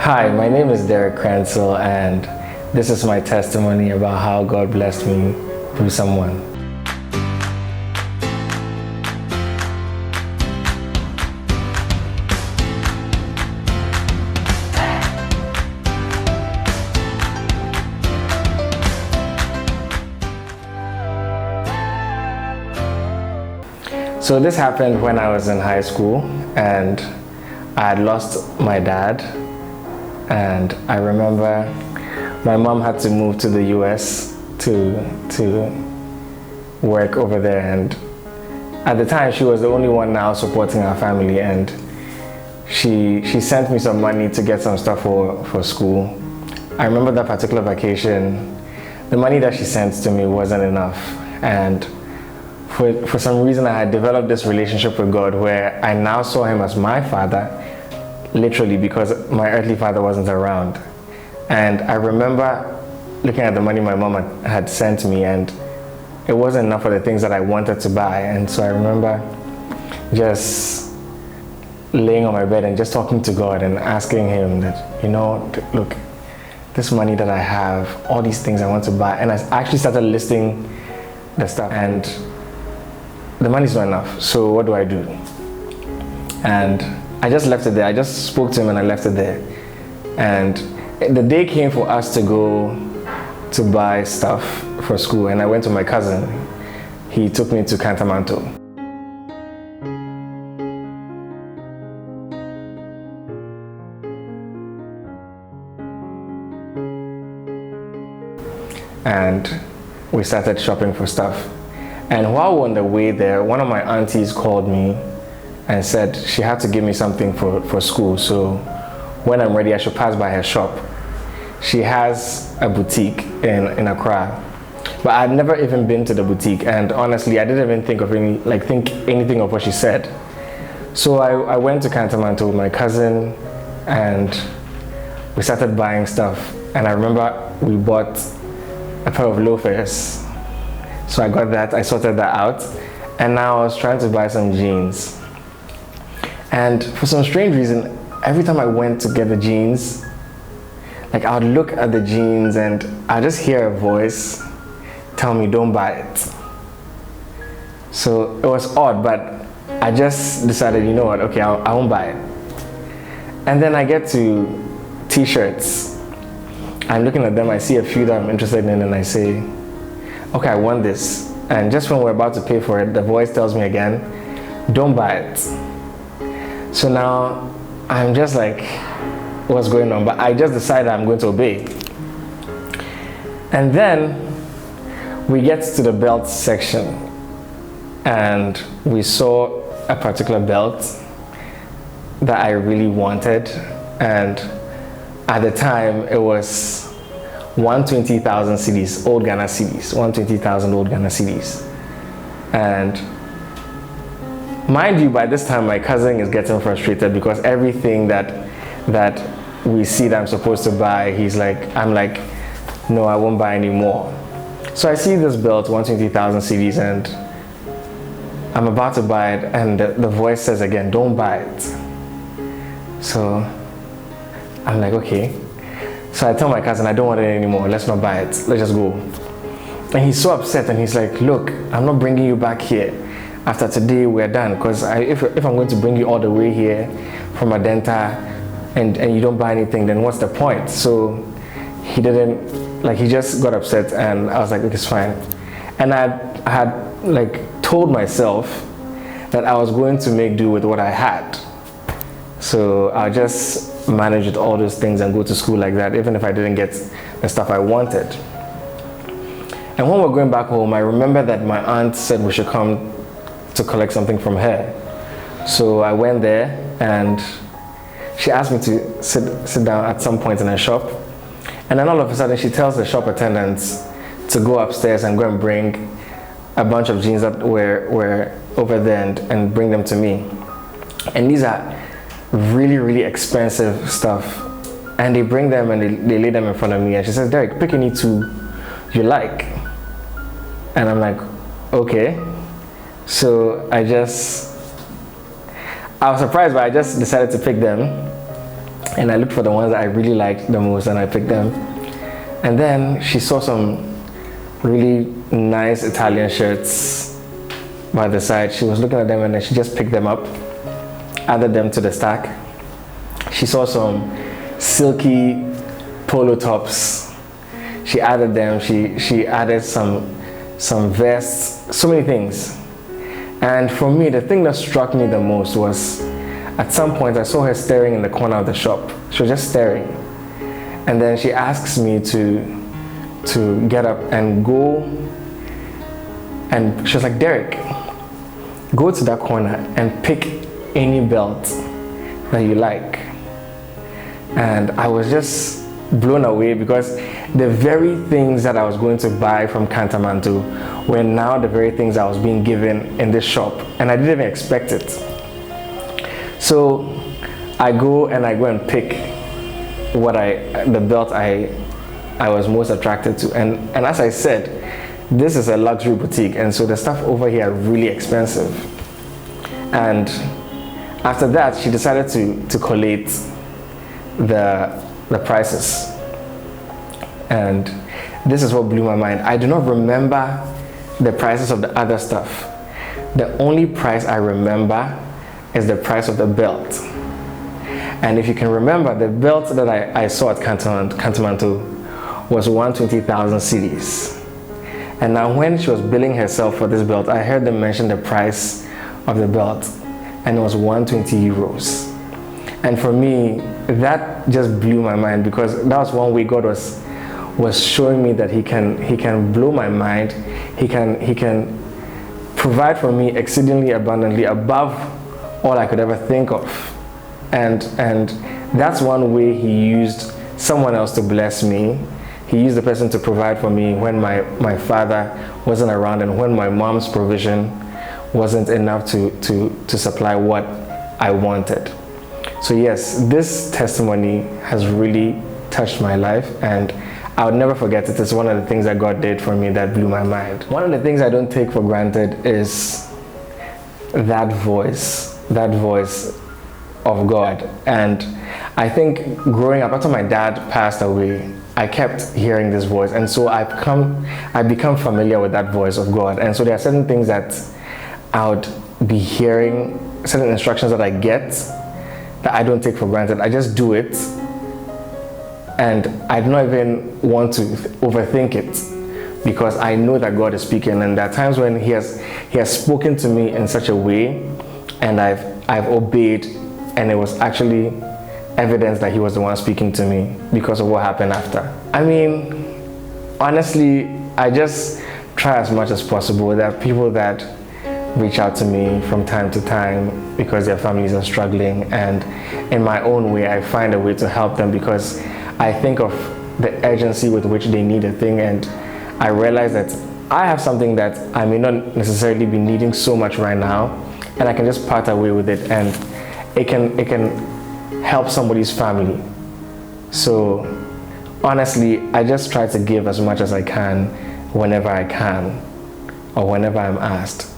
Hi, my name is Derek Cransell, and this is my testimony about how God blessed me through someone. So this happened when I was in high school, and I had lost my dad. And I remember my mom had to move to the US to work over there, and at the time she was the only one now supporting our family, and she sent me some money to get some stuff for school. I remember that particular vacation, the money that she sent to me wasn't enough, and for some reason I had developed this relationship with God where I now saw him as my father, literally, because my earthly father wasn't around. And I remember looking at the money my mom had sent me, and it wasn't enough for the things that I wanted to buy. And so I remember just laying on my bed and just talking to God and asking him that, look, this money that I have, all these things I want to buy. And I actually started listing the stuff, and the money's not enough. So what do I do? And I just left it there. I just spoke to him and I left it there. And the day came for us to go to buy stuff for school, and I went to my cousin. He took me to Cantamanto. And we started shopping for stuff. And while we were on the way there, one of my aunties called me and said she had to give me something for school, so when I'm ready I should pass by her shop. She has a boutique in Accra, but I'd never even been to the boutique, and honestly I didn't even think anything of what she said. So I went to Cantamanto with my cousin and we started buying stuff, and I remember we bought a pair of loafers. So I got that, I sorted that out, and now I was trying to buy some jeans. And for some strange reason, every time I went to get the jeans, I would look at the jeans and I just hear a voice tell me, don't buy it. So it was odd, but I just decided, you know what, okay, I won't buy it. And then I get to t-shirts. I'm looking at them, I see a few that I'm interested in, and I say, okay, I want this. And just when we're about to pay for it, the voice tells me again, don't buy it. So now I'm just like, what's going on? But I just decided I'm going to obey. And then we get to the belt section, and we saw a particular belt that I really wanted. And at the time it was 120,000 cedis, old Ghana cedis, 120,000 old Ghana cedis. And mind you, by this time my cousin is getting frustrated because everything that we see that I'm supposed to buy, I'm like, no, I won't buy anymore. So I see this belt, 120,000 cedis, and I'm about to buy it, and the voice says again, don't buy it. So I'm like, okay. So I tell my cousin, I don't want it anymore, let's not buy it, let's just go. And he's so upset, and he's like, look, I'm not bringing you back here. After today, we're done, because if I'm going to bring you all the way here from Adenta and you don't buy anything, then what's the point? So he just got upset, and I was like, okay, it's fine. And I had told myself that I was going to make do with what I had. So I'll just manage with all those things and go to school like that, even if I didn't get the stuff I wanted. And when we're going back home, I remember that my aunt said we should come to collect something from her. So I went there, and she asked me to sit down at some point in her shop. And then all of a sudden she tells the shop attendants to go upstairs and go and bring a bunch of jeans that were over there and bring them to me. And these are really, really expensive stuff. And they bring them and they lay them in front of me, and she says, Derek, pick any two you like. And I'm like, okay. So I was surprised, but I just decided to pick them. And I looked for the ones that I really liked the most, and I picked them. And then she saw some really nice Italian shirts by the side. She was looking at them, and then she just picked them up, added them to the stack. She saw some silky polo tops. She added them. She added some vests, so many things. And for me, the thing that struck me the most was, at some point I saw her staring in the corner of the shop. She was just staring. And then she asks me to get up and go, and she was like, Derek, go to that corner and pick any belt that you like. And I was just blown away, because the very things that I was going to buy from Kantamanto were now the very things I was being given in this shop, and I didn't even expect it. So I go and pick the belt I was most attracted to, and as I said, this is a luxury boutique, and so the stuff over here are really expensive. And after that, she decided to collate the prices, and this is what blew my mind. I do not remember the prices of the other stuff. The only price I remember is the price of the belt. And if you can remember, the belt that I saw at Kantamanto was 120,000 cedis. And now when she was billing herself for this belt, I heard them mention the price of the belt, and it was 120 euros. And for me, that just blew my mind, because that was one way God was showing me that He can blow my mind. He can provide for me exceedingly abundantly above all I could ever think of. And that's one way He used someone else to bless me. He used the person to provide for me when my father wasn't around, and when my mom's provision wasn't enough to supply what I wanted. So yes, this testimony has really touched my life, and I would never forget it. It's one of the things that God did for me that blew my mind. One of the things I don't take for granted is that voice of God. And I think growing up, after my dad passed away, I kept hearing this voice, and so I become familiar with that voice of God. And so there are certain things that I would be hearing, certain instructions that I get that I don't take for granted. I just do it, and I do not even want to overthink it, because I know that God is speaking. And there are times when He has spoken to me in such a way, and I've obeyed, and it was actually evidence that He was the one speaking to me because of what happened after. I mean, honestly, I just try as much as possible. There are people that reach out to me from time to time because their families are struggling, and in my own way I find a way to help them, because I think of the urgency with which they need a thing, and I realize that I have something that I may not necessarily be needing so much right now, and I can just part away with it, and it can help somebody's family. So honestly, I just try to give as much as I can whenever I can, or whenever I'm asked.